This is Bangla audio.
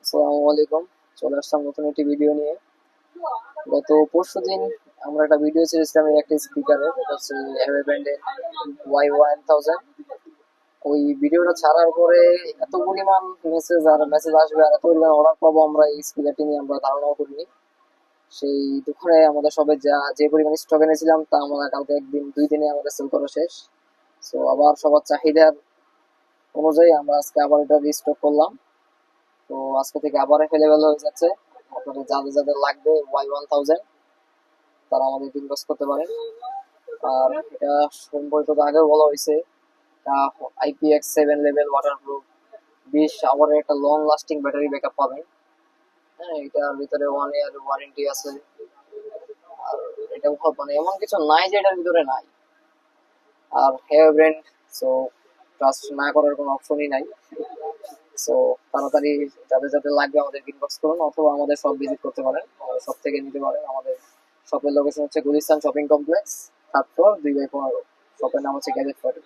আসসালামু আলাইকুম। চলে আসলাম নতুন একটি ভিডিও নিয়ে। গত পরশুদিন আমরা একটা ভিডিও ছেড়েছিলাম এই একটা স্পিকারের, এটা হচ্ছে অ্যাওয়ে ব্র্যান্ডের Y1000। ওই ভিডিওটা ছাড়ার পরে এত পরিমাণ মেসেজ আসবে আর এত পরিমাণ অর্ডার পাবো আমরা এই স্পিকারটি নিয়ে আমরা ধারণাও করিনি। সেই দুপুরে আমাদের সবে যে পরিমাণ স্টক এনেছিলাম তা আমরা কালকে একদিন দুই দিনে আমাদের সেল করা শেষ। সো আবার সবার চাহিদার অনুযায়ী আমরা আজকে আবার এটা রিস্টক করলাম। তো আজকে থেকে আবার অ্যাভেলেবেল হয়ে যাচ্ছে। আপনাদের যাদের যাদের লাগবে Y1000 তারা আমাদের ইনবক্স করতে পারেন। আর এটা সম্পর্কে তো আগেও বলা হয়েছে, এটা IPX7 লেভেল ওয়াটারপ্রুফ, 20 আওয়ারের একটা লং লাস্টিং ব্যাটারি ব্যাকআপ পাবেন। হ্যাঁ, এটার ভিতরে 1 ইয়ার ওয়ারেন্টি আছে। আর এটা মানে এমন কিছু নাই যে এটার ভিতরে নাই। আর হেয়ার ব্র্যান্ড, সো ট্রাস্ট না করার কোনো অপশনই নাই। সো তাড়াতাড়ি যাদের যাদের লাগবে আমাদের ইনবক্স করুন, অথবা আমাদের শপ ভিজিট করতে পারেন, আমাদের শপ থেকে নিতে পারেন। আমাদের শপের লোকেশন হচ্ছে গুলিস্তান শপিং কমপ্লেক্স, 7 ফ্লোর, 2/15। শপের নাম হচ্ছে গ্যাজেট ফ্যাক্টরি।